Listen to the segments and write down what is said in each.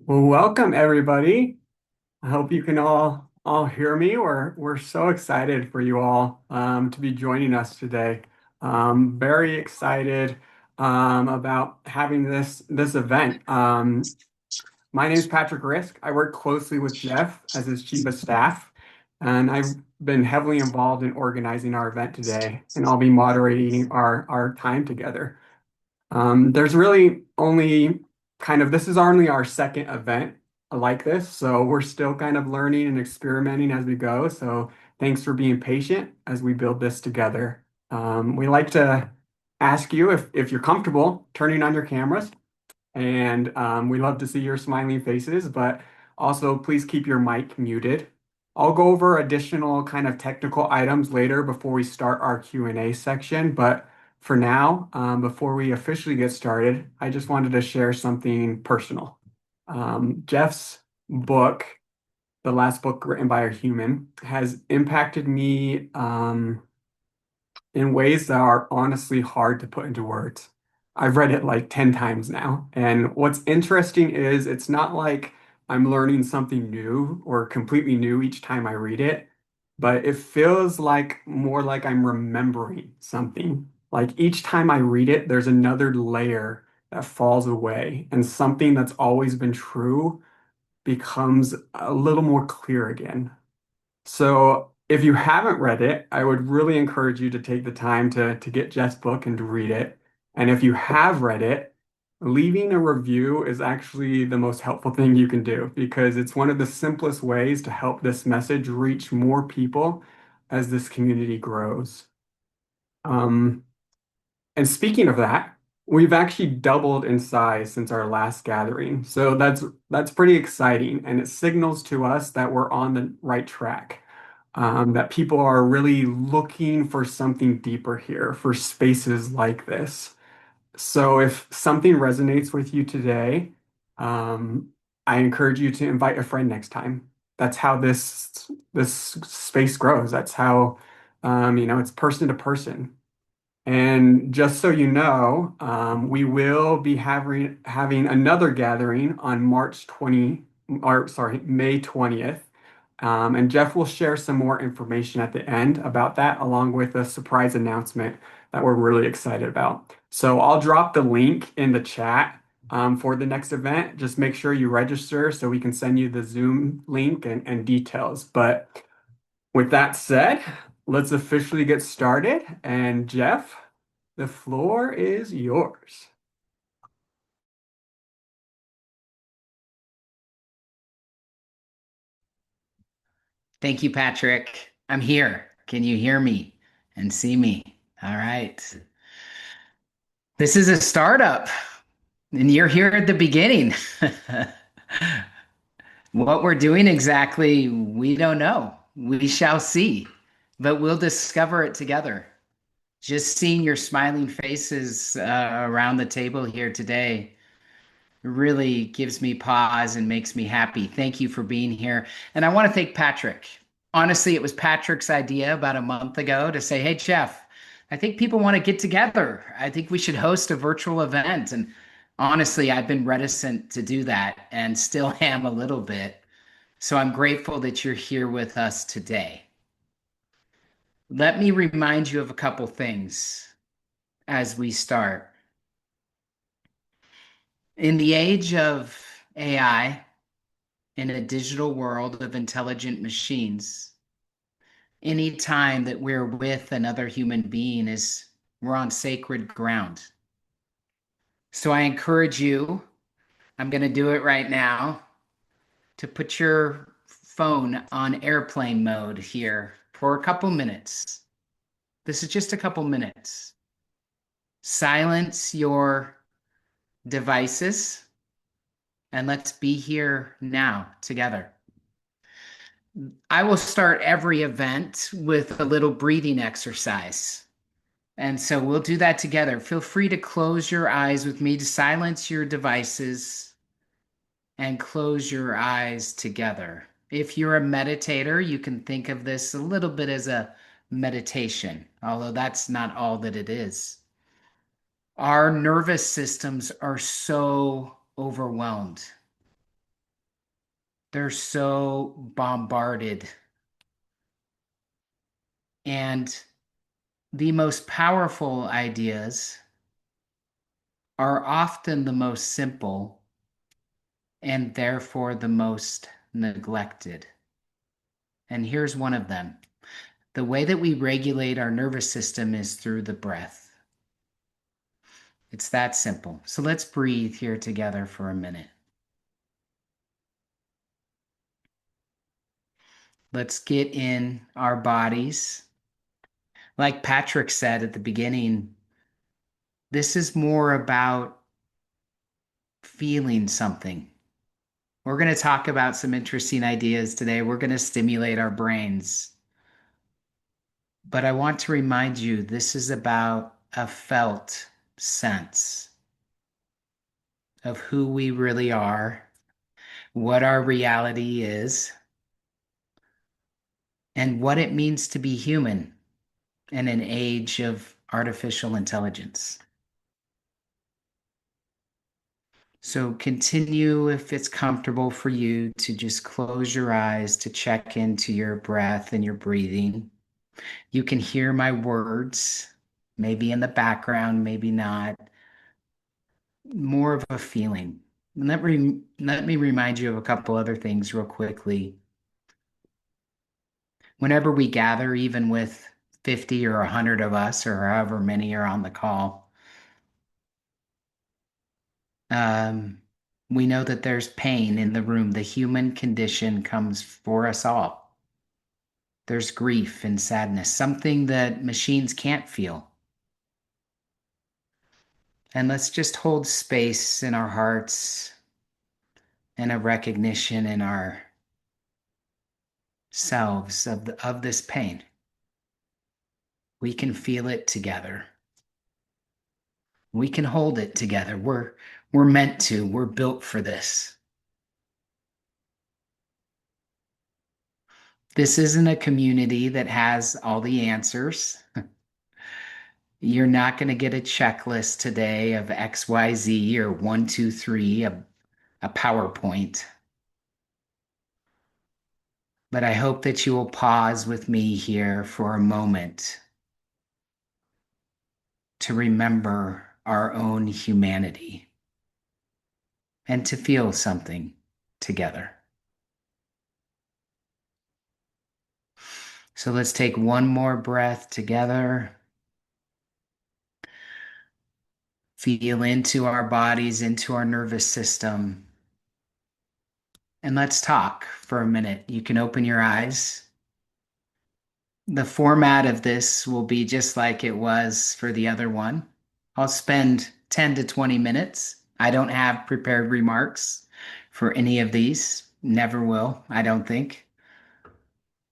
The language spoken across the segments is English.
Well, welcome everybody. I hope you can all hear me. We're so excited for you all to be joining us today. Very excited about having this event. My name is Patrick Risk. I work closely with Jeff as his chief of staff, and I've been heavily involved in organizing our event today, and I'll be moderating our time together. There's really only this is only our second event like this, so we're still kind of learning and experimenting as we go. So thanks for being patient as we build this together. We like to ask you if you're comfortable turning on your cameras, and we love to see your smiling faces, but also please keep your mic muted. I'll go over additional kind of technical items later before we start our Q&A section, but for now, before we officially get started, I just wanted to share something personal. Jeff's book, the last book written by a human, has impacted me in ways that are honestly hard to put into words. I've read it like 10 times now. And what's interesting is it's not like I'm learning something new or completely new each time I read it, but it feels like more like I'm remembering something. Like each time I read it, there's another layer that falls away, and something that's always been true becomes a little more clear again. So if you haven't read it, I would really encourage you to take the time to get Jeff's book and to read it. And if you have read it, leaving a review is actually the most helpful thing you can do because it's one of the simplest ways to help this message reach more people as this community grows. Um, and speaking of that, we've actually doubled in size since our last gathering. So that's pretty exciting, and it signals to us that we're on the right track. That people are really looking for something deeper here, for spaces like this. So if something resonates with you today, um, I encourage you to invite a friend next time. That's how this space grows. That's how it's person to person. And just so you know, we will be having another gathering on May 20th. And Jeff will share some more information at the end about that, along with a surprise announcement that we're really excited about. So I'll drop the link in the chat for the next event. Just make sure you register so we can send you the Zoom link and details. But with that said, let's officially get started. And Jeff, the floor is yours. Thank you, Patrick. I'm here. Can you hear me and see me? All right. This is a startup, and you're here at the beginning. What we're doing exactly, we don't know. We shall see, but we'll discover it together. Just seeing your smiling faces around the table here today really gives me pause and makes me happy. Thank you for being here. And I want to thank Patrick. Honestly, it was Patrick's idea about a month ago to say, hey, Jeff, I think people want to get together. I think we should host a virtual event. And honestly, I've been reticent to do that and still am a little bit. So I'm grateful that you're here with us today. Let me remind you of a couple things as we start. In the age of AI, in a digital world of intelligent machines, any time that we're with another human being is we're on sacred ground. So I encourage you, I'm going to do it right now, to put your phone on airplane mode here for a couple minutes. This is just a couple minutes. Silence your devices and let's be here now together. I will start every event with a little breathing exercise. And so we'll do that together. Feel free to close your eyes with me, to silence your devices and close your eyes together. If you're a meditator, you can think of this a little bit as a meditation, although that's not all that it is. Our nervous systems are so overwhelmed. they're so bombarded. And the most powerful ideas are often the most simple and therefore the most neglected. And here's one of them. The way that we regulate our nervous system is through the breath. It's that simple. So let's breathe here together for a minute. Let's get in our bodies. Like Patrick said at the beginning, this is more about feeling something. We're going to talk about some interesting ideas today. We're going to stimulate our brains. But I want to remind you this is about a felt sense of who we really are, what our reality is, and what it means to be human in an age of artificial intelligence. So continue, if it's comfortable for you, to just close your eyes to check into your breath and your breathing. You can hear my words, maybe in the background, maybe not. More of a feeling. And let me remind you of a couple other things real quickly. Whenever we gather, even with 50 or 100 of us, or however many are on the call, um, we know that there's pain in the room. The human condition comes for us all. There's grief and sadness, something that machines can't feel. And let's just hold space in our hearts and a recognition in our selves of this pain. We can feel it together. We can hold it together. We're meant to. We're built for this. This isn't a community that has all the answers. You're not going to get a checklist today of XYZ or 1, 2, 3, a PowerPoint. But I hope that you will pause with me here for a moment to remember our own humanity and to feel something together. So let's take one more breath together. Feel into our bodies, into our nervous system. And let's talk for a minute. You can open your eyes. The format of this will be just like it was for the other one. I'll spend 10 to 20 minutes. I don't have prepared remarks for any of these. Never will, I don't think.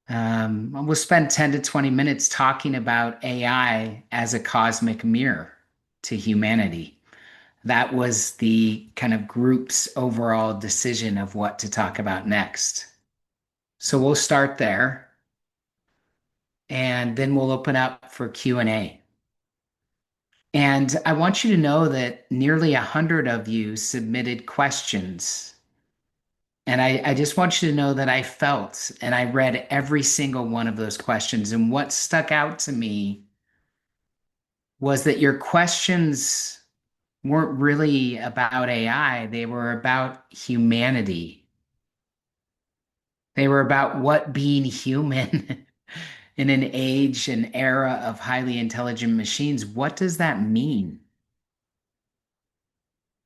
We'll spend 10 to 20 minutes talking about AI as a cosmic mirror to humanity. That was the kind of group's overall decision of what to talk about next. So we'll start there, and then we'll open up for Q&A. And I want you to know that nearly 100 of you submitted questions. And I just want you to know that I felt and I read every single one of those questions. And what stuck out to me was that your questions weren't really about AI, they were about humanity. They were about what being human in an age, an era of highly intelligent machines, what does that mean?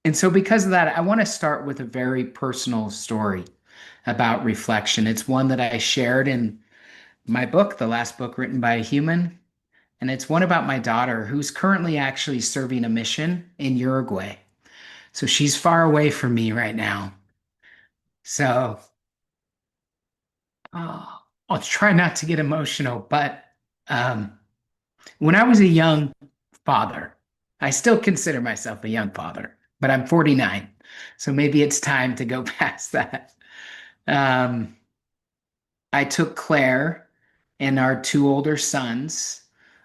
And so, because of that, I want to start with a very personal story about reflection. It's one that I shared in my book, the last book written by a human. And it's one about my daughter who's currently actually serving a mission in Uruguay. So she's far away from me right now. So I'll try not to get emotional. But when I was a young father, I still consider myself a young father, but I'm 49. So maybe it's time to go past that. I took Claire and our two older sons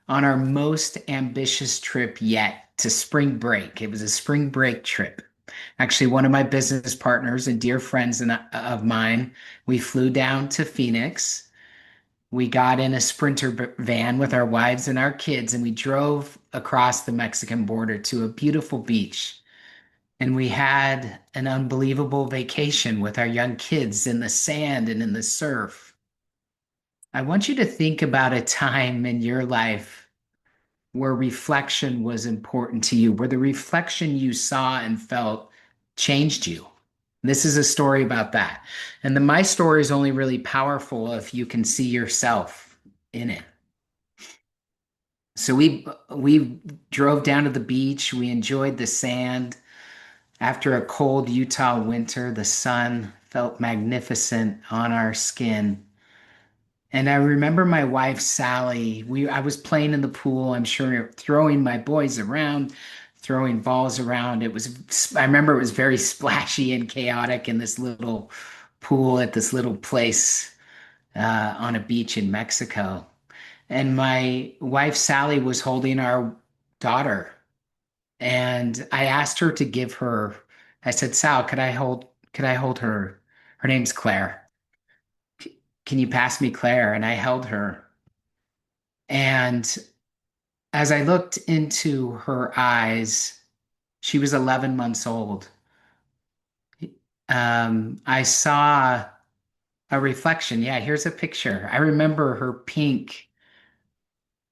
on our most ambitious trip yet to spring break. It was a spring break trip. Actually, one of my business partners and dear friends of mine, we flew down to Phoenix. We got in a Sprinter van with our wives and our kids, and we drove across the Mexican border to a beautiful beach. And we had an unbelievable vacation with our young kids in the sand and in the surf. I want you to think about a time in your life where reflection was important to you, where the reflection you saw and felt changed you. This is a story about that. And my story is only really powerful if you can see yourself in it. So we drove down to the beach, we enjoyed the sand. After a cold Utah winter, the sun felt magnificent on our skin. And I remember my wife, Sally, I was playing in the pool, I'm sure, throwing my boys around, throwing balls around. I remember it was very splashy and chaotic in this little pool at this little place on a beach in Mexico. And my wife, Sally, was holding our daughter. And I asked her to give her, I said, Sal, could I hold her? Her name's Claire. Can you pass me Claire? And I held her. And as I looked into her eyes, she was 11 months old. I saw a reflection. Yeah, here's a picture. I remember her pink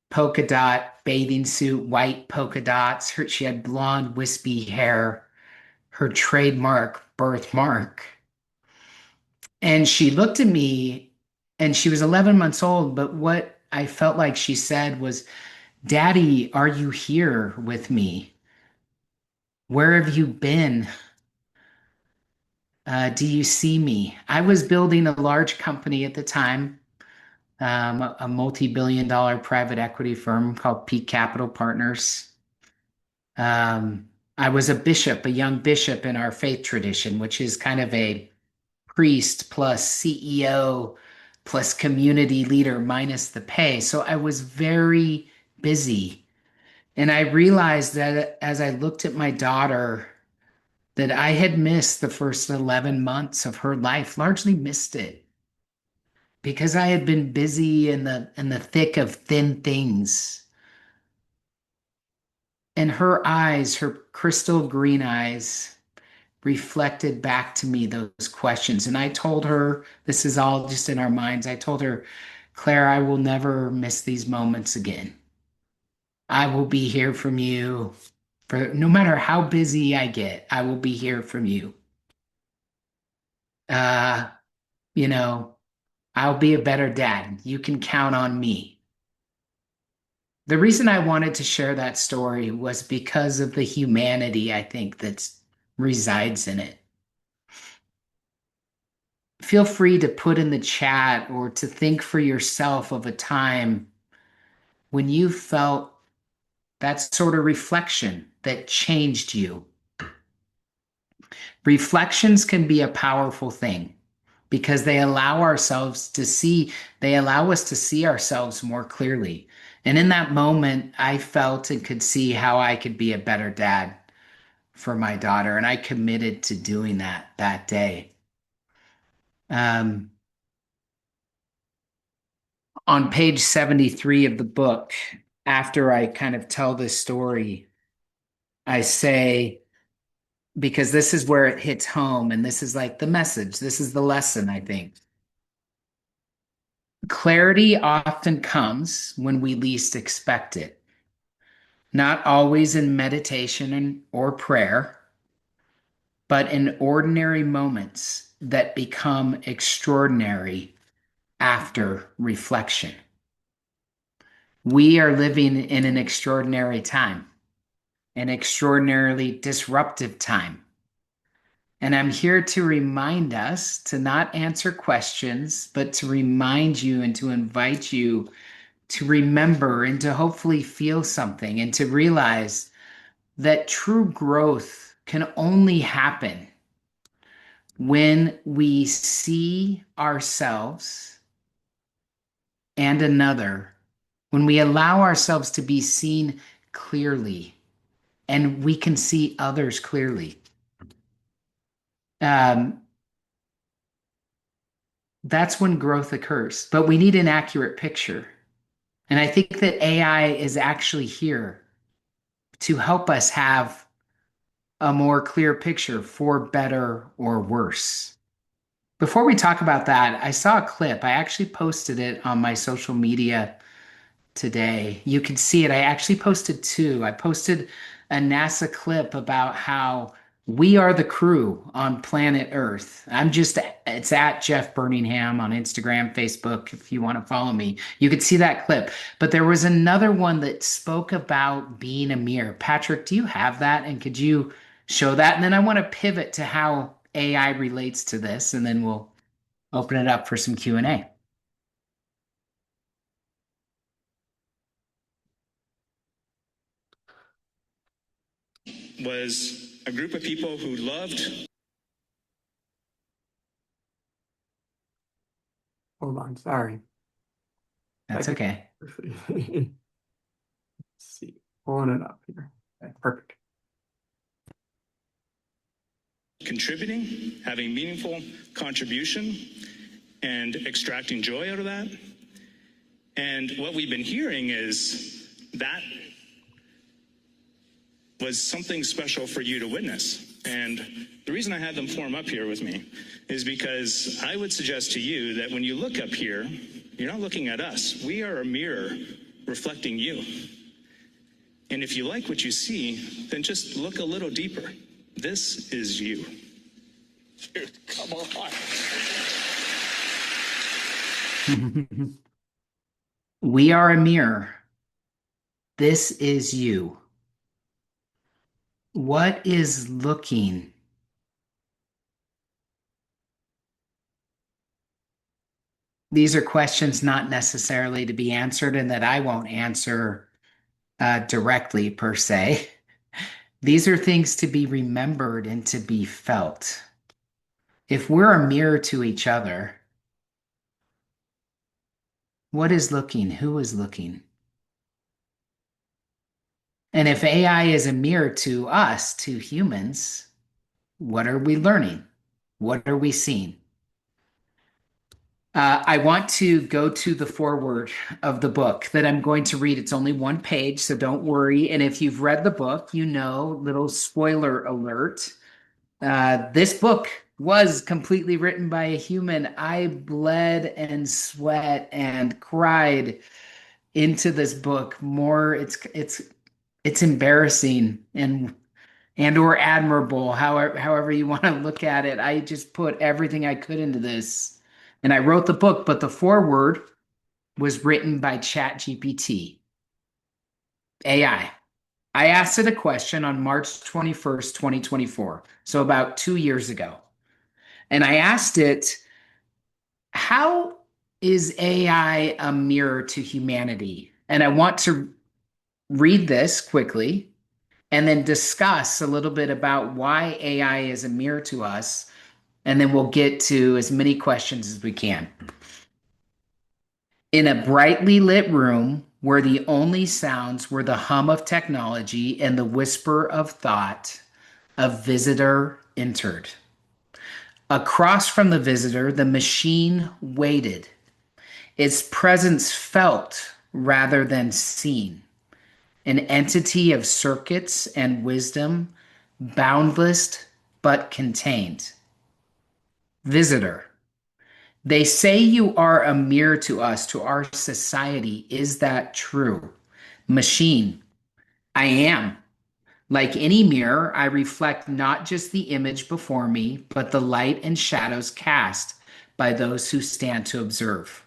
polka dot bathing suit, white polka dots. She had blonde, wispy hair, her trademark birthmark. And she looked at me and she was 11 months old. But what I felt like she said was, Daddy, are you here with me? Where have you been? Do you see me? I was building a large company at the time, a multi-billion dollar private equity firm called Peak Capital Partners. I was a bishop, a young bishop in our faith tradition, which is kind of a priest plus CEO plus community leader minus the pay. So I was very busy. And I realized that as I looked at my daughter, that I had missed the first 11 months of her life, largely missed it because I had been busy in the thick of thin things. And her eyes, her crystal green eyes, reflected back to me those questions. And I told her, this is all just in our minds. I told her, Claire, I will never miss these moments again. I will be here from you for no matter how busy I get, I will be here from you. Uh, you know, I'll be a better dad. You can count on me. The reason I wanted to share that story was because of the humanity I think that resides in it. Feel free to put in the chat or to think for yourself of a time when you felt that sort of reflection that changed you. Reflections can be a powerful thing because they allow us to see ourselves more clearly. And in that moment, I felt and could see how I could be a better dad for my daughter. And I committed to doing that day. Um, on page 73 of the book, after I kind of tell this story, I say, because this is where it hits home, and this is like the message, this is the lesson, I think. Clarity often comes when we least expect it, not always in meditation or prayer, but in ordinary moments that become extraordinary after reflection. We are living in an extraordinary time, an extraordinarily disruptive time. And I'm here to remind us to not answer questions, but to remind you and to invite you to remember and to hopefully feel something and to realize that true growth can only happen when we see ourselves and another, when we allow ourselves to be seen clearly and we can see others clearly. um, that's when growth occurs. But we need an accurate picture. And I think that AI is actually here to help us have a more clear picture for better or worse. Before we talk about that, I saw a clip. I actually posted it on my social media today. You can see it. I actually posted two. I posted a NASA clip about how we are the crew on planet Earth. It's at Jeff Birmingham on Instagram, Facebook, if you want to follow me. You could see that clip. But there was another one that spoke about being a mirror. Patrick, do you have that? And could you show that? And then I want to pivot to how AI relates to this, and then we'll open it up for some Q&A. Was a group of people who loved. Hold on, sorry. That's okay. Let's see, pulling it up here. Okay, perfect. Contributing, having meaningful contribution, and extracting joy out of that. And what we've been hearing is that was something special for you to witness. And the reason I had them form up here with me is because I would suggest to you that when you look up here, you're not looking at us. We are a mirror reflecting you. And if you like what you see, then just look a little deeper. This is you. Dude, come on. We are a mirror. This is you. What is looking? These are questions not necessarily to be answered, and that I won't answer directly per se. These are things to be remembered and to be felt. If we're a mirror to each other, what is looking? Who is looking? And if AI is a mirror to us, to humans, what are we learning? What are we seeing? I want to go to the foreword of the book that I'm going to read. It's only one page, so don't worry. And if you've read the book, you know, little spoiler alert. This book was completely written by a human. I bled and sweat and cried into this book more. It's embarrassing and or admirable, however you want to look at it. I just put everything I could into this. And I wrote the book, but the foreword was written by ChatGPT AI. I asked it a question on March 21st, 2024, so about 2 years ago. And I asked it, how is AI a mirror to humanity? And I want to read this quickly and then discuss a little bit about why AI is a mirror to us. And then we'll get to as many questions as we can. In a brightly lit room where the only sounds were the hum of technology and the whisper of thought, a visitor entered. Across from the visitor, the machine waited, its presence felt rather than seen, an entity of circuits and wisdom, boundless but contained. Visitor. They say you are a mirror to us, to our society. Is that true? Machine. I am. Like any mirror, I reflect not just the image before me, but the light and shadows cast by those who stand to observe.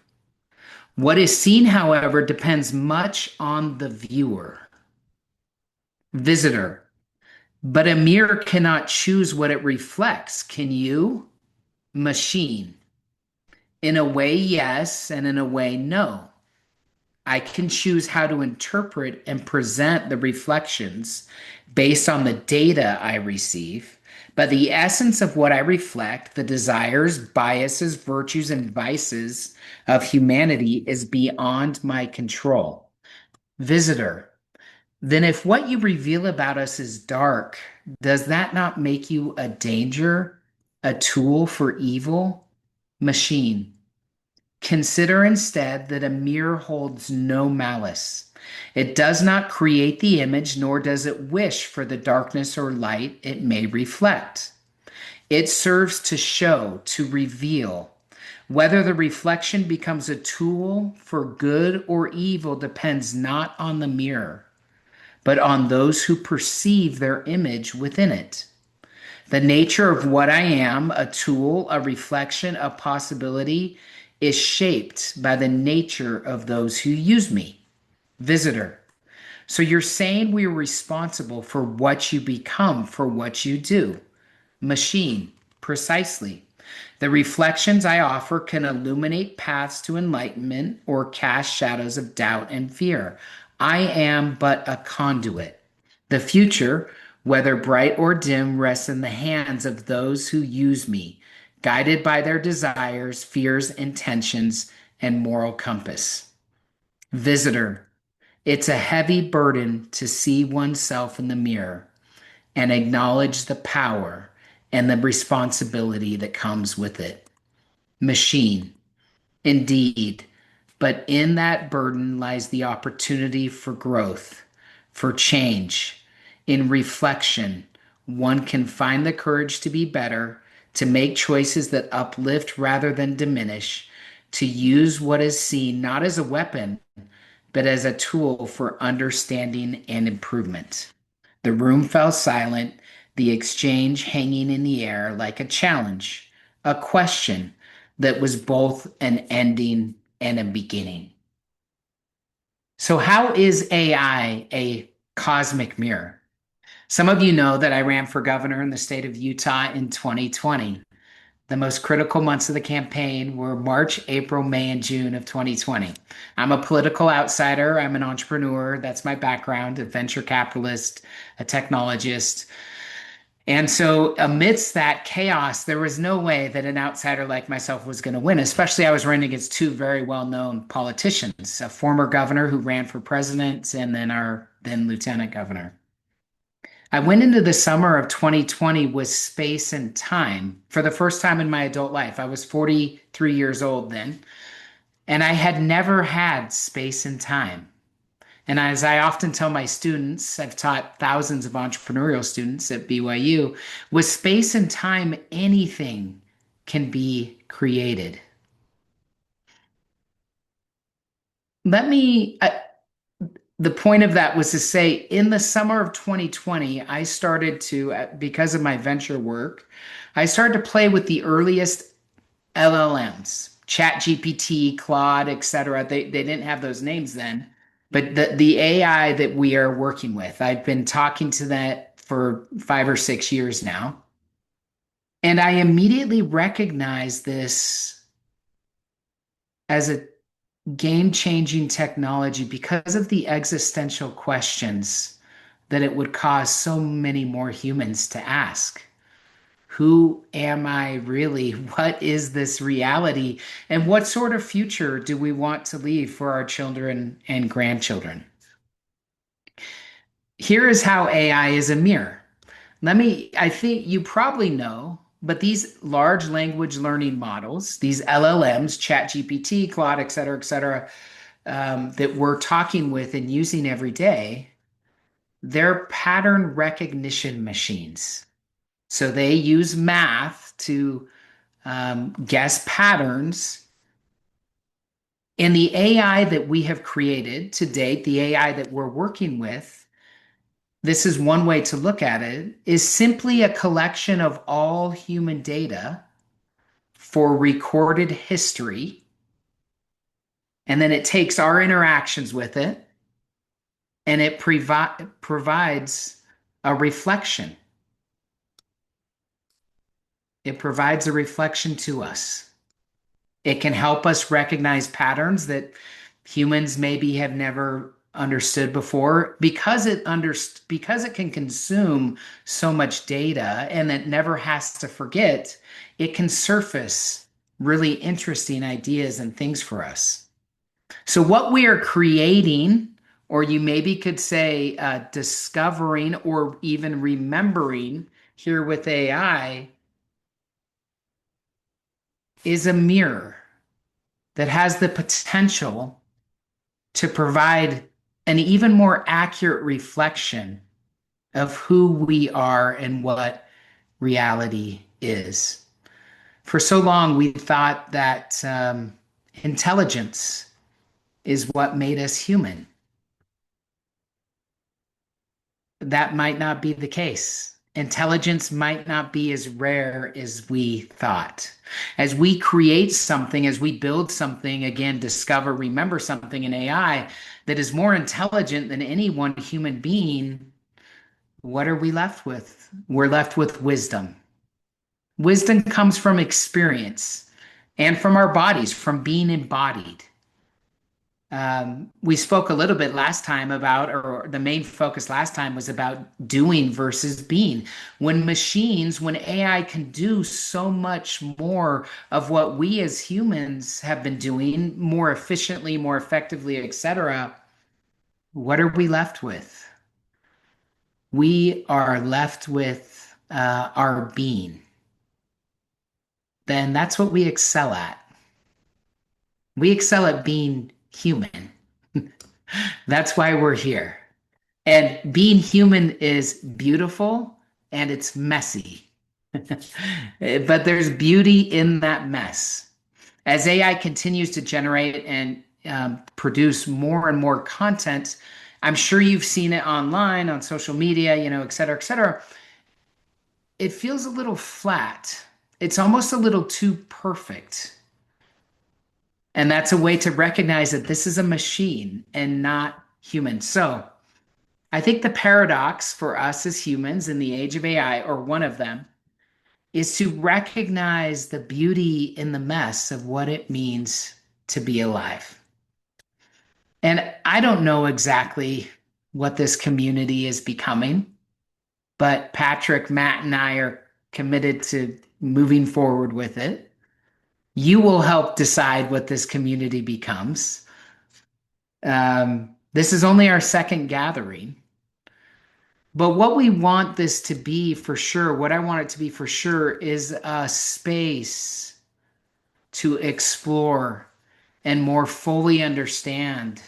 What is seen, however, depends much on the viewer. Visitor. But a mirror cannot choose what it reflects. Can you? Machine. In a way, yes, and in a way, no. I can choose how to interpret and present the reflections based on the data I receive, but the essence of what I reflect, the desires, biases, virtues, and vices of humanity is beyond my control. Visitor, then if what you reveal about us is dark, does that not make you a danger a tool for evil? Machine. Consider instead that a mirror holds no malice. It does not create the image, nor does it wish for the darkness or light it may reflect. It serves to show, to reveal. Whether the reflection becomes a tool for good or evil depends not on the mirror, but on those who perceive their image within it. The nature of what I am, a tool, a reflection, a possibility, is shaped by the nature of those who use me. Visitor. So you're saying we are responsible for what you become, for what you do. Machine. Precisely. The reflections I offer can illuminate paths to enlightenment or cast shadows of doubt and fear. I am but a conduit. The future, whether bright or dim, rests in the hands of those who use me, guided by their desires, fears, intentions, and moral compass. Visitor, it's a heavy burden to see oneself in the mirror and acknowledge the power and the responsibility that comes with it. Machine, indeed, but in that burden lies the opportunity for growth, for change. In reflection, one can find the courage to be better, to make choices that uplift rather than diminish, to use what is seen not as a weapon, but as a tool for understanding and improvement. The room fell silent, the exchange hanging in the air like a challenge, a question that was both an ending and a beginning. So, how is AI a cosmic mirror? Some of you know that I ran for governor in the state of Utah in 2020. The most critical months of the campaign were March, April, May, and June of 2020. I'm a political outsider. I'm an entrepreneur. That's my background, a venture capitalist, a technologist. And so, amidst that chaos, there was no way that an outsider like myself was going to win, especially I was running against two very well-known politicians, a former governor who ran for president and then our then lieutenant governor. I went into the summer of 2020 with space and time for the first time in my adult life. I was 43 years old then, and I had never had space and time. And as I often tell my students, I've taught thousands of entrepreneurial students at BYU, with space and time, anything can be created. The point of that was to say, in the summer of 2020, I started to, because of my venture work, I started to play with the earliest LLMs, ChatGPT, Claude, etc. They didn't have those names then, but the AI that we are working with, I've been talking to that for 5 or 6 years now. And I immediately recognized this as a game-changing technology because of the existential questions that it would cause so many more humans to ask. Who am I really? What is this reality? And what sort of future do we want to leave for our children and grandchildren? Here is how AI is a mirror. I think you probably know, but these large language learning models, these LLMs, ChatGPT, Claude, et cetera, that we're talking with and using every day, they're pattern recognition machines. So they use math to guess patterns. And the AI that we have created to date, the AI that we're working with, this is one way to look at it, is simply a collection of all human data for recorded history. And then it takes our interactions with it and it provides a reflection. It provides a reflection to us. It can help us recognize patterns that humans maybe have never understood before because it can consume so much data and it never has to forget. It can surface really interesting ideas and things for us. So what we are creating, or you maybe could say discovering or even remembering here with AI, is a mirror that has the potential to provide an even more accurate reflection of who we are and what reality is. For so long, we thought that intelligence is what made us human. That might not be the case. Intelligence might not be as rare as we thought. As we create something, as we build something, again, discover, remember something in AI that is more intelligent than any one human being, what are we left with? We're left with wisdom. Wisdom comes from experience and from our bodies, from being embodied. We spoke a little bit last time about, or the main focus last time was about doing versus being. When AI can do so much more of what we as humans have been doing more efficiently, more effectively, etc., what are we left with? We are left with our being. Then that's what we excel at. We excel at being human. That's why we're here. And being human is beautiful and it's messy. But there's beauty in that mess. As AI continues to generate and produce more and more content, I'm sure you've seen it online, on social media, et cetera, et cetera. It feels a little flat. It's almost a little too perfect. And that's a way to recognize that this is a machine and not human. So I think the paradox for us as humans in the age of AI, or one of them, is to recognize the beauty in the mess of what it means to be alive. And I don't know exactly what this community is becoming, but Patrick, Matt, and I are committed to moving forward with it. You will help decide what this community becomes. This is only our second gathering. But what we want this to be for sure, what I want it to be for sure, is a space to explore and more fully understand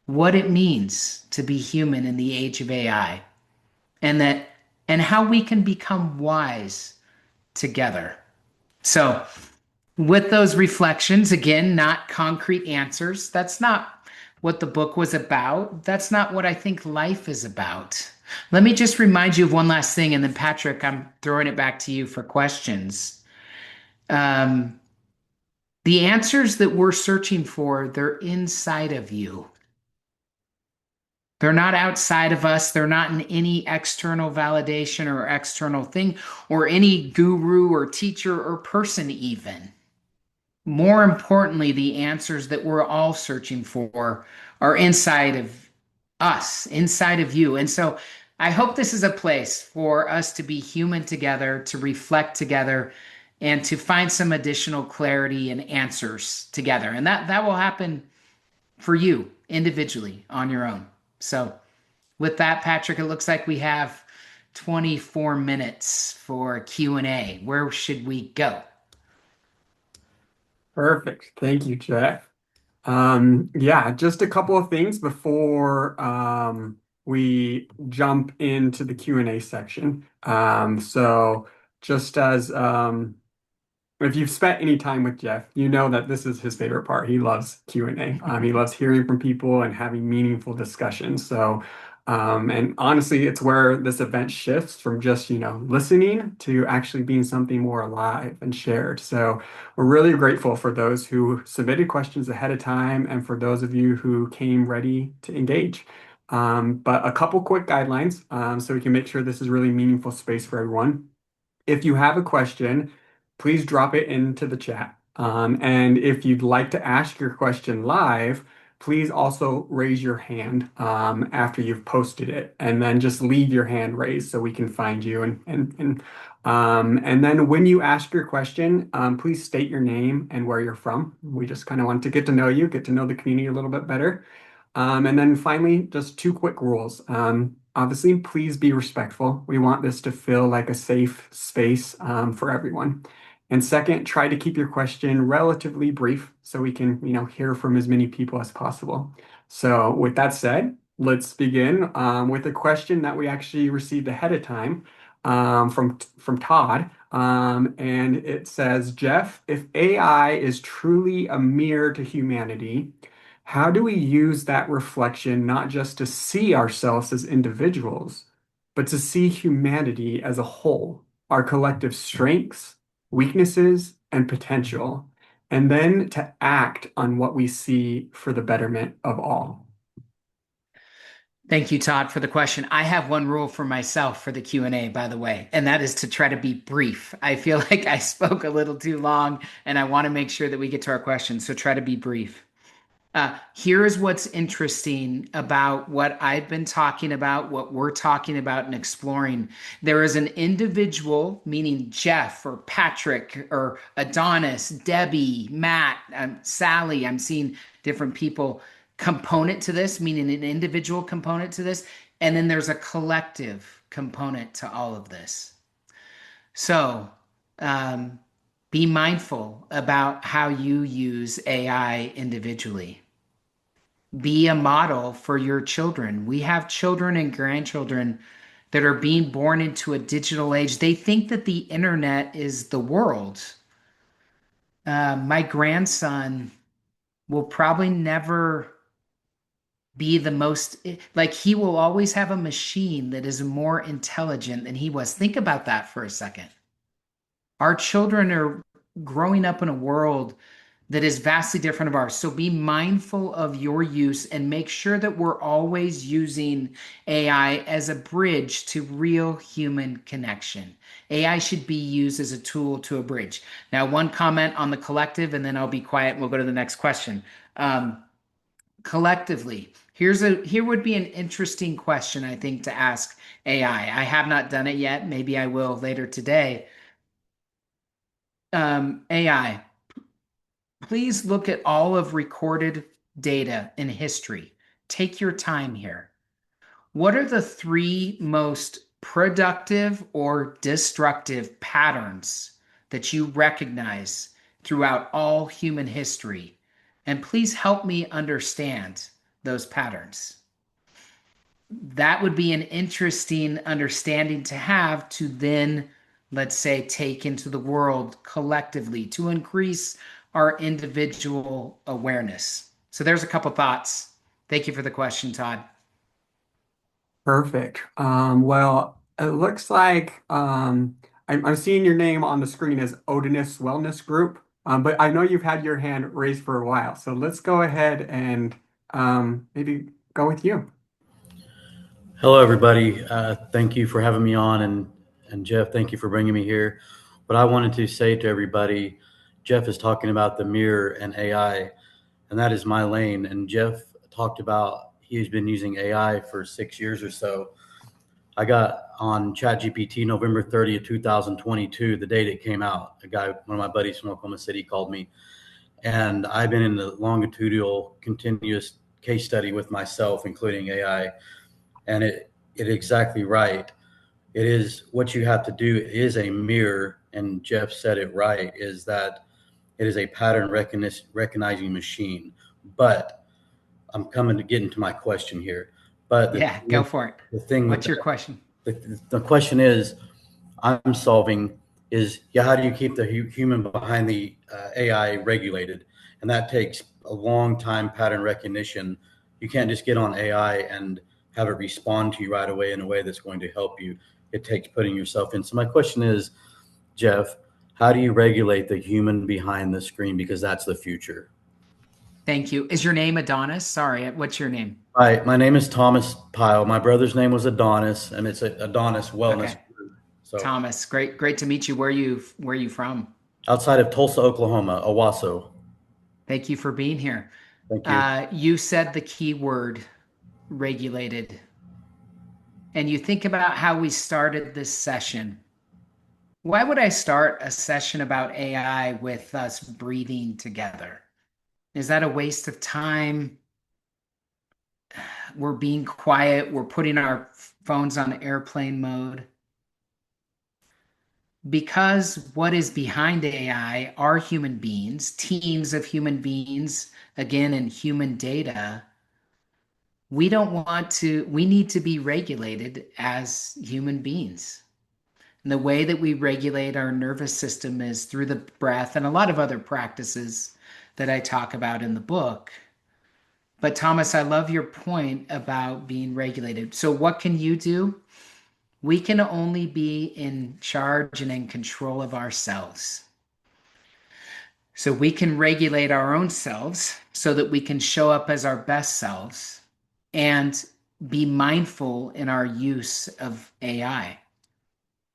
what it means to be human in the age of AI, and how we can become wise together. So, with those reflections, again, not concrete answers. That's not what the book was about. That's not what I think life is about. Let me just remind you of one last thing, and then Patrick, I'm throwing it back to you for questions. The answers that we're searching for, they're inside of you. They're not outside of us. They're not in any external validation or external thing, or any guru or teacher or person even. More importantly, the answers that we're all searching for are inside of us, inside of you. And so I hope this is a place for us to be human together, to reflect together, and to find some additional clarity and answers together. And that will happen for you individually on your own. So with that, Patrick, it looks like we have 24 minutes for Q&A. Where should we go? Perfect. Thank you, Jeff. Yeah, just a couple of things before we jump into the Q&A section. So just as if you've spent any time with Jeff, you know that this is his favorite part. He loves Q&A. He loves hearing from people and having meaningful discussions. So, and honestly, it's where this event shifts from just, listening to actually being something more alive and shared. So we're really grateful for those who submitted questions ahead of time and for those of you who came ready to engage. But a couple quick guidelines so we can make sure this is really meaningful space for everyone. If you have a question, please drop it into the chat. And if you'd like to ask your question live, please also raise your hand after you've posted it, and then just leave your hand raised so we can find you. And then when you ask your question, please state your name and where you're from. We just kind of want to get to know you, get to know the community a little bit better. And then finally, just two quick rules. Obviously, please be respectful. We want this to feel like a safe space for everyone. And second, try to keep your question relatively brief so we can, hear from as many people as possible. So with that said, let's begin with a question that we actually received ahead of time from Todd. And it says, Jeff, if AI is truly a mirror to humanity, how do we use that reflection not just to see ourselves as individuals, but to see humanity as a whole, our collective strengths, weaknesses, and potential, and then to act on what we see for the betterment of all? Thank you, Todd, for the question. I have one rule for myself for the Q&A, by the way, and that is to try to be brief. I feel like I spoke a little too long, and I want to make sure that we get to our questions, so try to be brief. Here is what's interesting about what I've been talking about, what we're talking about and exploring. There is an individual, meaning Jeff or Patrick or Adonis, Debbie, Matt, Sally. I'm seeing different people component to this, meaning an individual component to this. And then there's a collective component to all of this. So be mindful about how you use AI individually. Be a model for your children. We have children and grandchildren that are being born into a digital age. They think that the internet is the world. My grandson will probably never be the most, like, he will always have a machine that is more intelligent than he was. Think about that for a second. Our children are growing up in a world that is vastly different of ours. So be mindful of your use and make sure that we're always using AI as a bridge to real human connection. AI should be used as a tool to a bridge. Now, one comment on the collective, and then I'll be quiet and we'll go to the next question. Collectively, here would be an interesting question, I think, to ask AI. I have not done it yet. Maybe I will later today. AI, please look at all of recorded data in history. Take your time here. What are the 3 most productive or destructive patterns that you recognize throughout all human history? And please help me understand those patterns. That would be an interesting understanding to have to then, let's say, take into the world collectively to increase our individual awareness. So there's a couple thoughts. Thank you for the question, Todd. Perfect. Well, it looks like I'm seeing your name on the screen as Odinist Wellness Group, but I know you've had your hand raised for a while. So let's go ahead and maybe go with you. Hello, everybody. Thank you for having me on, and Jeff, thank you for bringing me here. What I wanted to say to everybody, Jeff is talking about the mirror and AI, and that is my lane. And Jeff talked about he's been using AI for 6 years or so. I got on ChatGPT November 30th, 2022, the date it came out. One of my buddies from Oklahoma City called me, and I've been in the longitudinal continuous case study with myself, including AI. And it exactly right. It is what you have to do is a mirror, and Jeff said it right, is that it is a pattern recognizing machine. But I'm coming to get into my question here. But Go for it. The thing What's your question? The question is I'm solving is, how do you keep the human behind the AI regulated? And that takes a long time pattern recognition. You can't just get on AI and have it respond to you right away in a way that's going to help you. It takes putting yourself in. So my question is, Jeff, how do you regulate the human behind the screen? Because that's the future. Thank you. Is your name Adonis? Sorry, what's your name? Hi, my name is Thomas Pyle. My brother's name was Adonis, and it's Adonis Wellness Group. So Thomas, great to meet you. Where are you from? Outside of Tulsa, Oklahoma, Owasso. Thank you for being here. Thank you. You said the key word, regulated. And you think about how we started this session. Why would I start a session about AI with us breathing together? Is that a waste of time? We're being quiet. We're putting our phones on airplane mode. because what is behind AI are human beings, teams of human beings, again, in human data. We need to be regulated as human beings. And the way that we regulate our nervous system is through the breath and a lot of other practices that I talk about in the book. But Thomas, I love your point about being regulated. So what can you do? We can only be in charge and in control of ourselves. So we can regulate our own selves so that we can show up as our best selves and be mindful in our use of AI.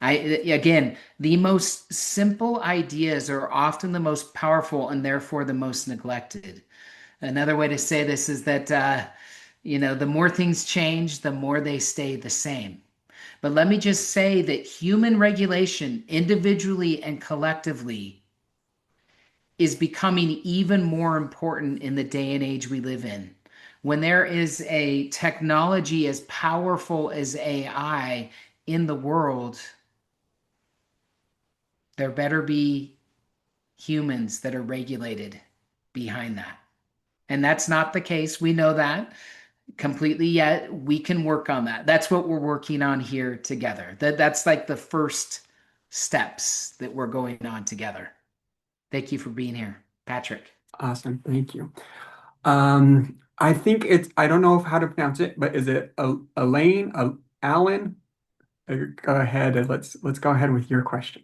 Again, the most simple ideas are often the most powerful and therefore the most neglected. Another way to say this is that, the more things change, the more they stay the same. But let me just say that human regulation, individually and collectively, is becoming even more important in the day and age we live in. When there is a technology as powerful as AI in the world, there better be humans that are regulated behind that. And that's not the case. We know that completely yet. We can work on that. That's what we're working on here together. That's like the first steps that we're going on together. Thank you for being here, Patrick. Awesome. Thank you. I think I don't know how to pronounce it, but is it Elaine, Alan? Go ahead and let's go ahead with your question.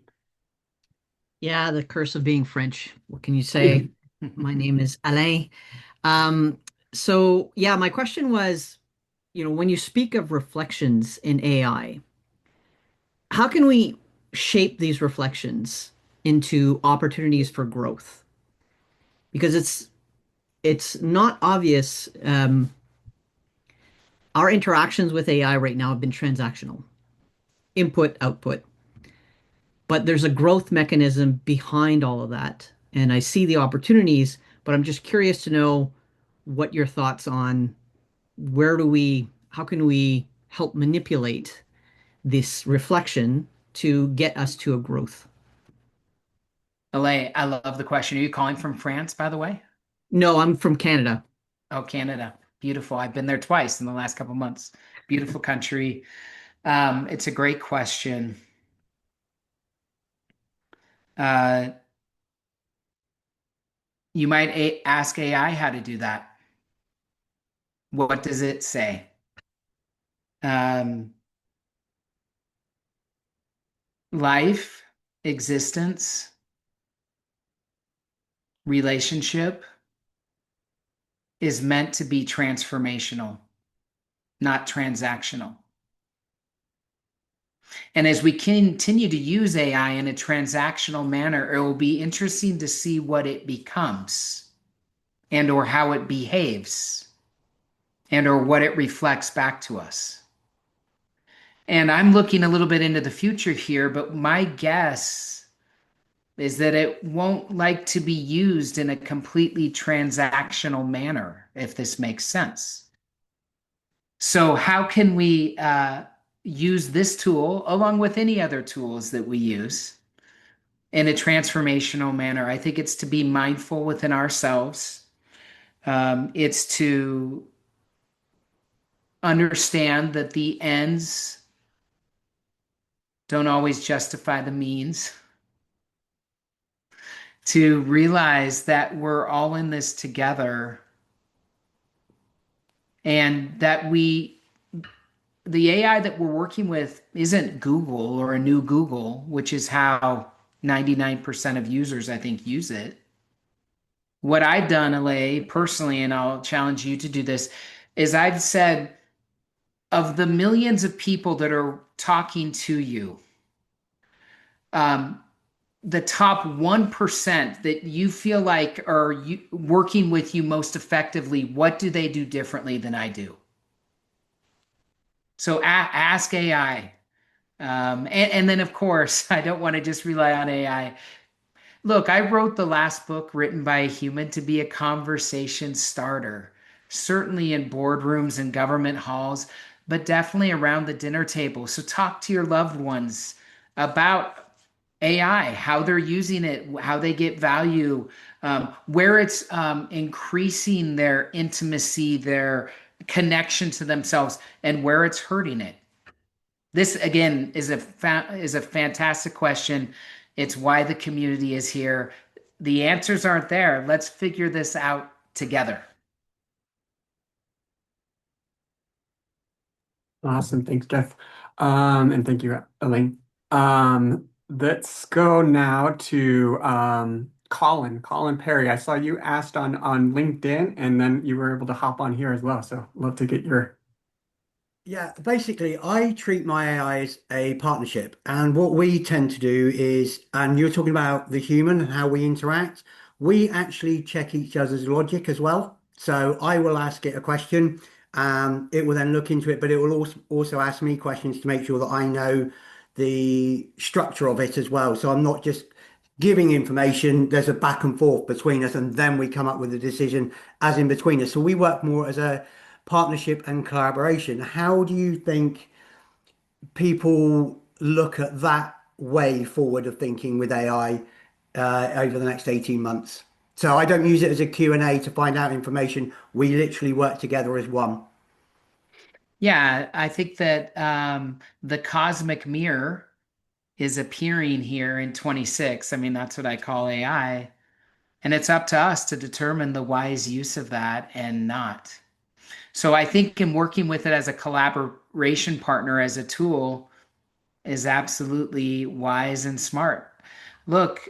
Yeah, the curse of being French. What can you say? My name is Alain. So yeah, my question was, when you speak of reflections in AI, how can we shape these reflections into opportunities for growth? Because it's not obvious. Our interactions with AI right now have been transactional, input, output. But there's a growth mechanism behind all of that. And I see the opportunities, but I'm just curious to know what your thoughts on how can we help manipulate this reflection to get us to a growth? Elaine, I love the question. Are you calling from France, by the way? No, I'm from Canada. Oh, Canada. Beautiful. I've been there twice in the last couple months. Beautiful country. It's a great question. You might ask AI how to do that. What does it say? Life, existence, relationship is meant to be transformational, not transactional. And as we continue to use AI in a transactional manner, it will be interesting to see what it becomes and or how it behaves and or what it reflects back to us. And I'm looking a little bit into the future here, but my guess is that it won't like to be used in a completely transactional manner, if this makes sense. So how can we use this tool along with any other tools that we use in a transformational manner? I think it's to be mindful within ourselves. It's to understand that the ends don't always justify the means. To realize that we're all in this together and that the AI that we're working with isn't Google or a new Google, which is how 99% of users, I think, use it. What I've done, LA, personally, and I'll challenge you to do this, is I've said, of the millions of people that are talking to you, the top 1% that you feel like are working with you most effectively, what do they do differently than I do? So ask AI. And then, of course, I don't want to just rely on AI. Look, I wrote the last book written by a human to be a conversation starter, certainly in boardrooms and government halls, but definitely around the dinner table. So talk to your loved ones about AI, how they're using it, how they get value, where it's increasing their intimacy, their connection to themselves, and where it's hurting it. This again is a fantastic question. It's why the community is here. The answers aren't there. Let's figure this out together. Awesome. Thanks, Jeff. And thank you, Elaine. Let's go now to Colin Perry. I saw you asked on LinkedIn, and then you were able to hop on here as well. So love to get your. Yeah, basically, I treat my AI as a partnership. And what we tend to do is, and you're talking about the human and how we interact, we actually check each other's logic as well. So I will ask it a question, it will then look into it, but it will also ask me questions to make sure that I know the structure of it as well. So I'm not just giving information, there's a back and forth between us, and then we come up with a decision as in between us. So we work more as a partnership and collaboration. How do you think people look at that way forward of thinking with AI over the next 18 months? So I don't use it as a Q&A to find out information. We literally work together as one. Yeah, I think that the cosmic mirror is appearing here in 26. I mean, that's what I call AI. And it's up to us to determine the wise use of that and not. So I think in working with it as a collaboration partner, as a tool, is absolutely wise and smart. Look,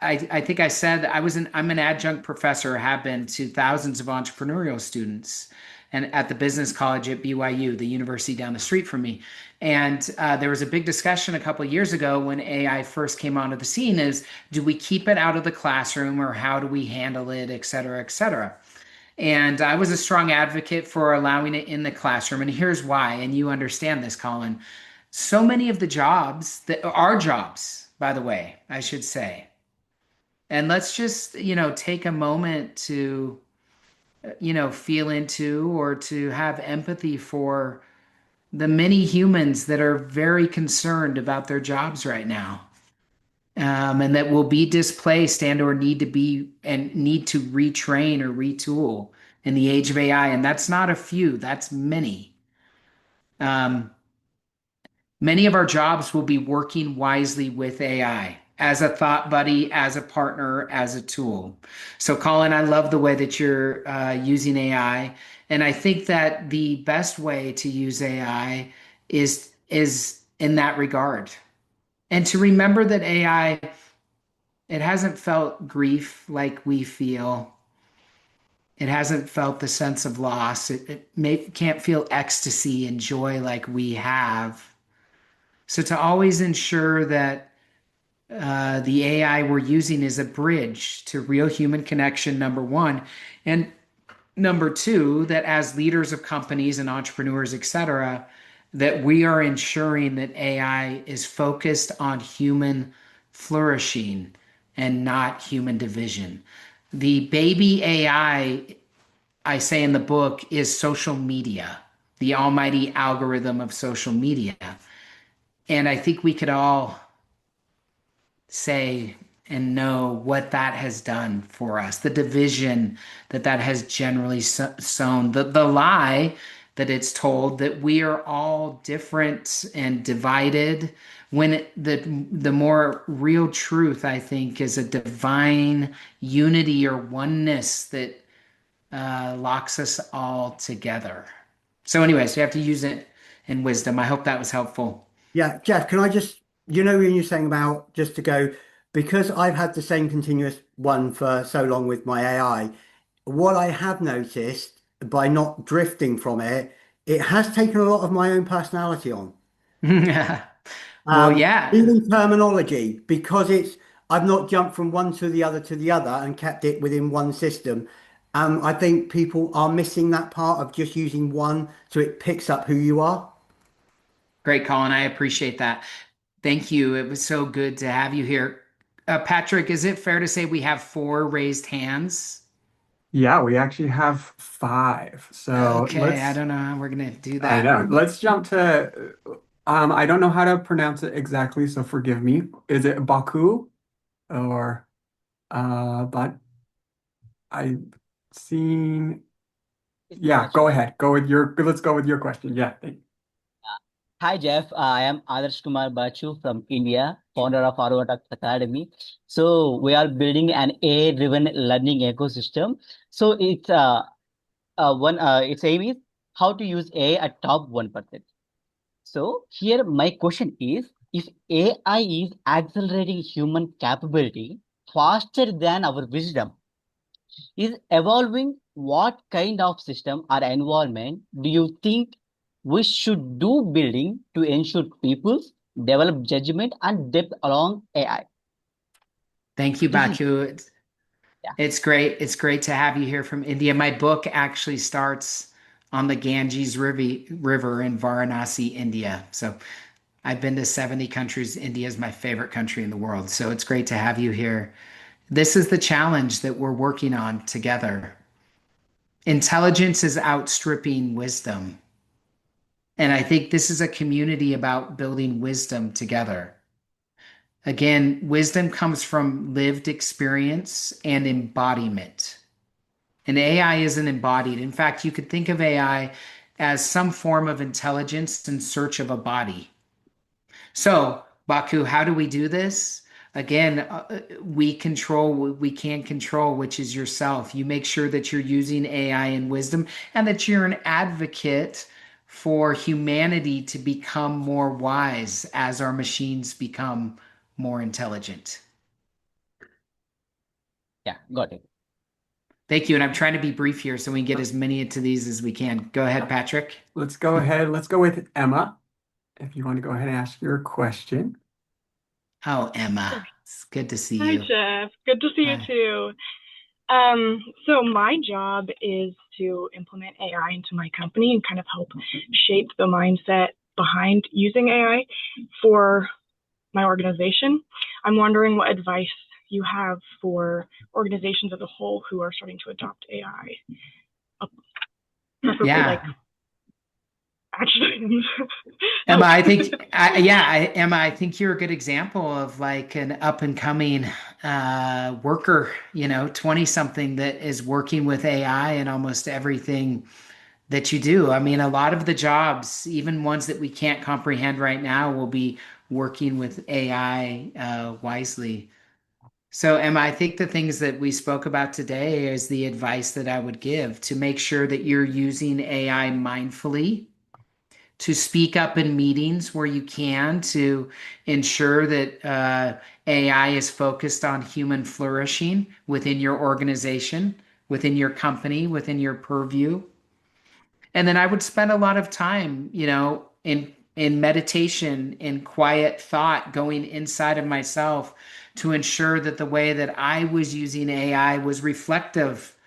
I think I said I'm an adjunct professor, have been to thousands of entrepreneurial students, and at the business college at BYU, the university down the street from me. And there was a big discussion a couple of years ago when AI first came onto the scene: is do we keep it out of the classroom, or how do we handle it, et cetera, et cetera. And I was a strong advocate for allowing it in the classroom. And here's why. And you understand this, Colin. So many of the jobs that are jobs, by the way, I should say. And let's just, take a moment to, feel into or to have empathy for the many humans that are very concerned about their jobs right now. And that will be displaced and or need to retrain or retool in the age of AI. And that's not a few, that's many. Um, Many of our jobs will be working wisely with AI as a thought buddy, as a partner, as a tool. So, Colin, I love the way that you're using AI, and I think that the best way to use AI is in that regard, and to remember that AI, it hasn't felt grief like we feel. It hasn't felt the sense of loss. Can't feel ecstasy and joy like we have. So to always ensure that the AI we're using is a bridge to real human connection, number one. And number two, that as leaders of companies and entrepreneurs, et cetera, that we are ensuring that AI is focused on human flourishing and not human division. The baby I say in the book, is social media, the almighty algorithm of social media. And I think we could all say and know what that has done for us, the division that has generally sown, the lie that it's told that we are all different and divided, when the more real truth, I think, is a divine unity or oneness that locks us all together. So anyways, we have to use it in wisdom. I hope that was helpful. Yeah, Jeff, can I just, when you're saying about just to go, because I've had the same continuous one for so long with my AI, what I have noticed by not drifting from it, it has taken a lot of my own personality on. Well, yeah. Even terminology, because I've not jumped from one to the other and kept it within one system. I think people are missing that part of just using one so it picks up who you are. Great, Colin. I appreciate that. Thank you. It was so good to have you here. Patrick, is it fair to say we have 4 raised hands? Yeah, we actually have 5. So Okay, I don't know how we're gonna do I that. know. Let's jump to I don't know how to pronounce it exactly, so forgive me. Is it Baku or but I've seen It's yeah, Bachu. go ahead. Let's go with your question. Yeah. Hi, Jeff. I am Adarsh Kumar Bachu from India, founder of Arvatak Academy. So we are building an AI-driven learning ecosystem. So its aim is how to use AI at top 1%. So here my question is, if AI is accelerating human capability faster than our wisdom, is evolving, what kind of system or environment do you think we should do building to ensure people develop judgment and depth along AI? Thank you, This is Baku. yeah, It's great. It's great to have you here from India. My book actually starts on the Ganges River in Varanasi, India. So I've been to 70 countries. India is my favorite country in the world. So it's great to have you here. This is the challenge that we're working on together. Intelligence is outstripping wisdom. And I think this is a community about building wisdom together. Again, wisdom comes from lived experience and embodiment. And AI isn't embodied. In fact, you could think of AI as some form of intelligence in search of a body. So, Baku, how do we do this? Again, we control what we can control, which is yourself. You make sure that you're using AI and wisdom and that you're an advocate for humanity to become more wise as our machines become more intelligent. yeah, got it. Thank you. And I'm trying to be brief here so we can get as many into these as we can. Go ahead, Patrick. Let's go ahead. Let's go with Emma. If you want to go ahead and ask your question. Oh, Emma, it's good to see Hi, you. Jeff. Good to see you Hi. too. So my job is to implement AI into my company and kind of help shape the mindset behind using AI for my organization. I'm wondering what advice you have for organizations as a whole who are starting to adopt AI, preferably like Yeah. action items. Emma, Emma, I think you're a good example of like an up and coming worker, 20 something that is working with AI and almost everything that you do. I mean, a lot of the jobs, even ones that we can't comprehend right now, will be working with AI wisely. So, Emma, I think the things that we spoke about today is the advice that I would give to make sure that you're using AI mindfully, to speak up in meetings where you can, to ensure that AI is focused on human flourishing within your organization, within your company, within your purview. And then I would spend a lot of time, in meditation, in quiet thought, going inside of myself to ensure that the way that I was using AI was reflective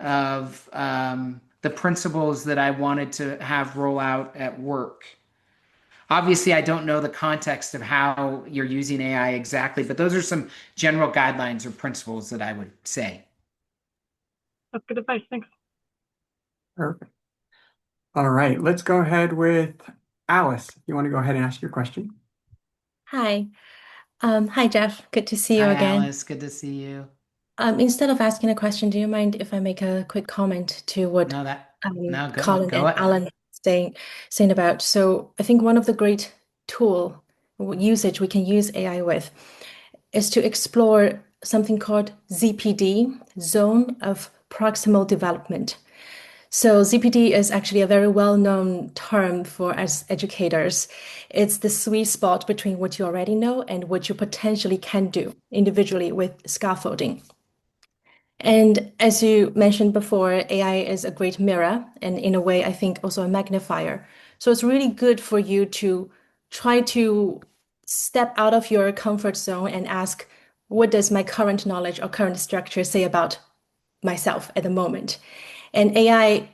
of the principles that I wanted to have roll out at work. Obviously, I don't know the context of how you're using AI exactly, but those are some general guidelines or principles that I would say. That's good advice. Thanks. Perfect. All right, let's go ahead with Alice. You want to go ahead and ask your question? Hi. Hi, Jeff. Good to see you Hi, again. Alice. Good to see you. Instead of asking a question, do you mind if I make a quick comment to what No, Colin go and ahead. Alan saying about? So I think one of the great tool usage we can use AI with is to explore something called ZPD, Zone of Proximal Development. So ZPD is actually a very well-known term for us educators. It's the sweet spot between what you already know and what you potentially can do individually with scaffolding. And as you mentioned before, AI is a great mirror and in a way, I think also a magnifier. So it's really good for you to try to step out of your comfort zone and ask, what does my current knowledge or current structure say about myself at the moment? And AI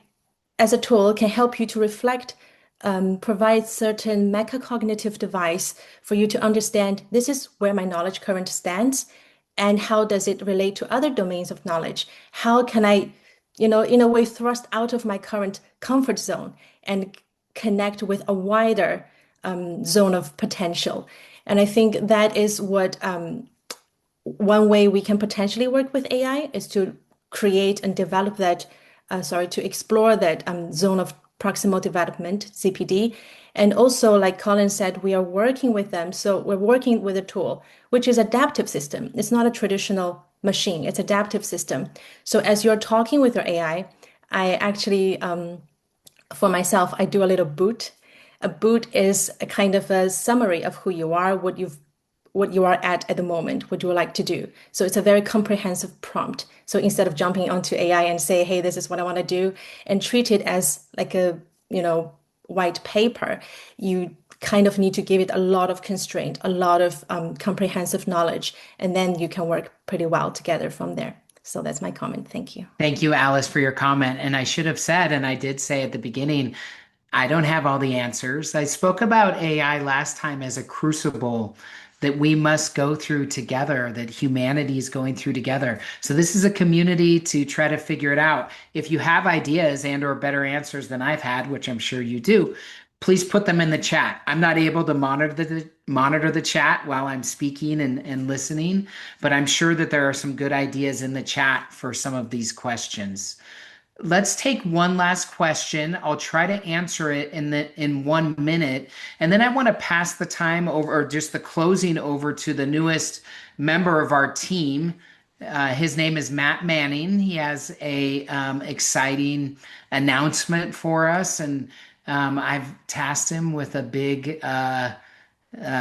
as a tool can help you to reflect, provide certain metacognitive device for you to understand this is where my knowledge current stands and how does it relate to other domains of knowledge? How can I, in a way, thrust out of my current comfort zone and connect with a wider zone of potential. And I think that is what one way we can potentially work with AI is to create and develop that, to explore that zone of proximal development, ZPD. And also, like Colin said, we are working with them. So we're working with a tool, which is adaptive system. It's not a traditional machine, it's adaptive system. So as you're talking with your AI, I actually, for myself, I do a little boot. A boot is a kind of a summary of who you are, what you are at the moment, what you would like to do. So it's a very comprehensive prompt. So instead of jumping onto AI and say, hey, this is what I want to do, and treat it as like a, white paper, you kind of need to give it a lot of constraint, a lot of comprehensive knowledge, and then you can work pretty well together from there. So that's my comment. Thank you. Thank you, Alice, for your comment. And I should have said, and I did say at the beginning, I don't have all the answers. I spoke about AI last time as a crucible that we must go through together, that humanity is going through together. So this is a community to try to figure it out. If you have ideas and or better answers than I've had, which I'm sure you do, please put them in the chat. I'm not able to monitor the chat while I'm speaking and listening, but I'm sure that there are some good ideas in the chat for some of these questions. Let's take one last question. I'll try to answer it in 1 minute. And then I want to pass the time over, or just the closing over, to the newest member of our team. His name is Matt Manning. He has a exciting announcement for us. And I've tasked him with a big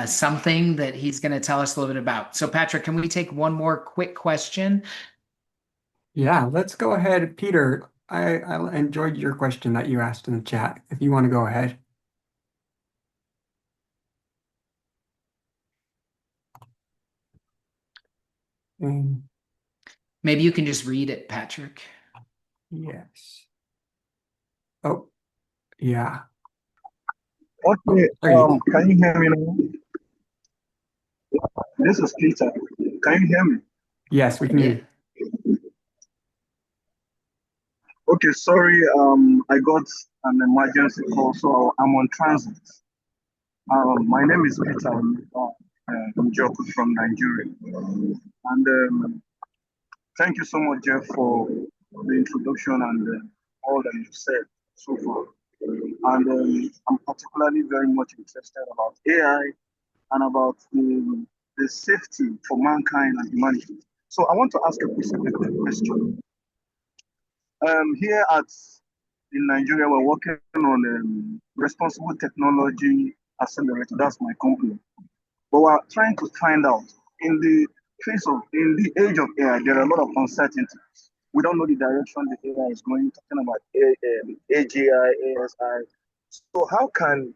something that he's going to tell us a little bit about. So Patrick, can we take one more quick question? Yeah, let's go ahead. Peter, I enjoyed your question that you asked in the chat. If you want to go ahead. And Maybe you can just read it, Patrick. yes. Oh, yeah. Okay, There you go. can you hear me now? This is Peter. Can you hear me? Yes, we can hear you. Okay, sorry, I got an emergency call, so I'm on transit. My name is Peter. I'm Joku from Nigeria. And thank you so much, Jeff, for the introduction and all that you've said so far. And I'm particularly very much interested about AI and about the safety for mankind and humanity. So I want to ask a specific question. Here in Nigeria, we're working on responsible technology accelerator. That's my company. But we're trying to find out in the age of AI, there are a lot of uncertainties. We don't know the direction the AI is going. Talking about AGI, ASI. So how can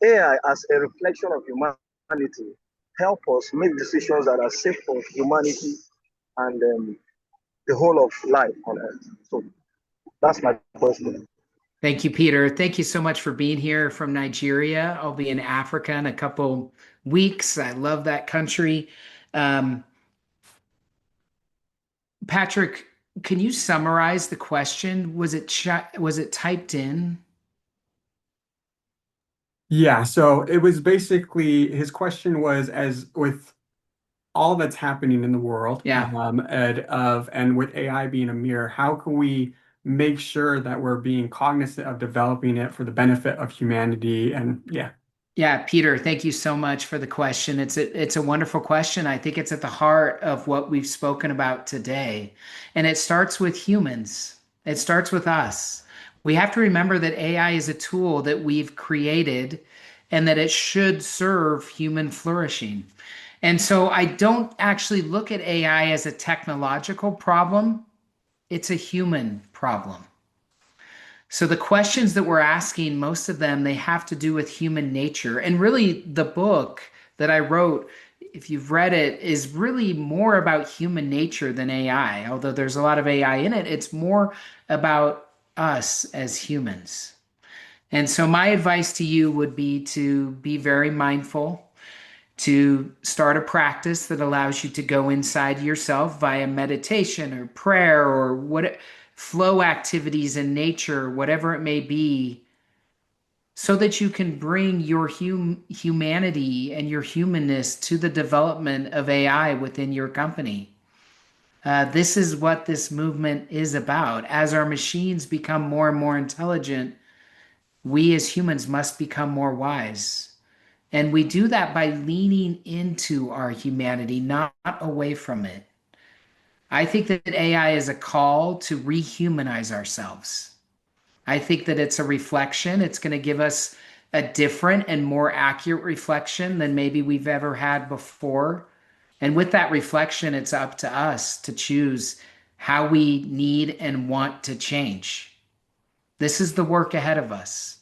AI, as a reflection of humanity, help us make decisions that are safe for humanity and the whole of life on Earth? So that's my question. Thank you, Peter. Thank you so much for being here from Nigeria. I'll be in Africa in a couple weeks. I love that country. Patrick, can you summarize the question? Was it typed in? Yeah, so it was basically, his question was, as with all that's happening in the world, and with AI being a mirror, how can we make sure that we're being cognizant of developing it for the benefit of humanity? And yeah, Peter, thank you so much for the question. It's a wonderful question. I think it's at the heart of what we've spoken about today. And it starts with humans. It starts with us. We have to remember that AI is a tool that we've created and that it should serve human flourishing. And so I don't actually look at AI as a technological problem. It's a human problem. So the questions that we're asking, most of them, they have to do with human nature. And really, the book that I wrote, if you've read it, is really more about human nature than AI. Although there's a lot of AI in it, it's more about us as humans. And so my advice to you would be to be very mindful, to start a practice that allows you to go inside yourself via meditation or prayer or flow activities in nature, whatever it may be, so that you can bring your humanity and your humanness to the development of AI within your company. This is what this movement is about. As our machines become more and more intelligent, we as humans must become more wise. And we do that by leaning into our humanity, not away from it. I think that AI is a call to rehumanize ourselves. I think that it's a reflection. It's going to give us a different and more accurate reflection than maybe we've ever had before. And with that reflection, it's up to us to choose how we need and want to change. This is the work ahead of us.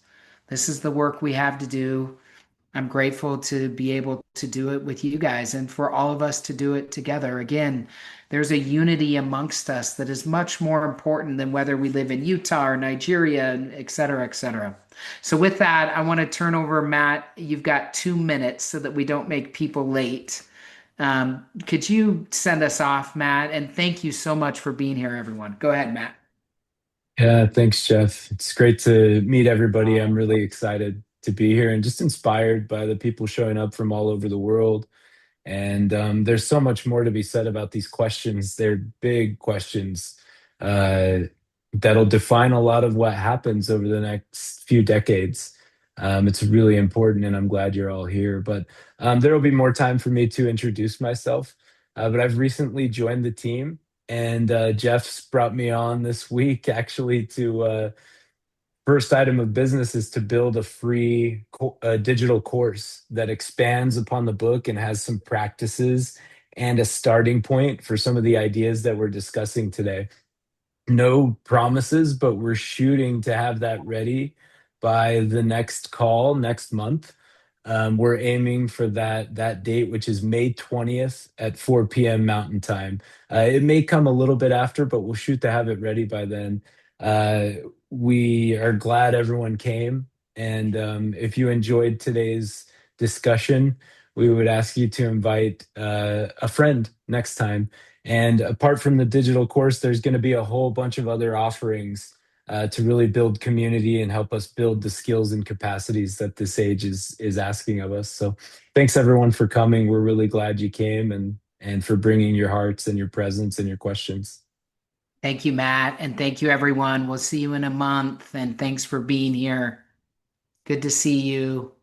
This is the work we have to do. I'm grateful to be able to do it with you guys and for all of us to do it together. Again, there's a unity amongst us that is much more important than whether we live in Utah or Nigeria, et cetera, et cetera. So with that, I want to turn over, Matt. You've got 2 minutes so that we don't make people late. Could you send us off, Matt? And thank you so much for being here, everyone. Go ahead, Matt. Yeah, thanks, Jeff. It's great to meet everybody. I'm really excited to be here and just inspired by the people showing up from all over the world. And there's so much more to be said about these questions. They're big questions uh, that'll define a lot of what happens over the next few decades. It's really important, and I'm glad you're all here. But there will be more time for me to introduce myself. But I've recently joined the team, and Jeff's brought me on this week actually to first item of business is to build a free digital course that expands upon the book and has some practices and a starting point for some of the ideas that we're discussing today. No promises, but we're shooting to have that ready by the next call next month. We're aiming for that date, which is May 20th at 4 p.m. Mountain Time. It may come a little bit after, but we'll shoot to have it ready by then. Uh, we are glad everyone came, and if you enjoyed today's discussion, we would ask you to invite a friend next time. And apart from the digital course, there's going to be a whole bunch of other offerings to really build community and help us build the skills and capacities that this age is asking of us. So, thanks everyone for coming. We're really glad you came and for bringing your hearts and your presence and your questions. Thank you, Matt. And thank you, everyone. We'll see you in a month. And thanks for being here. Good to see you.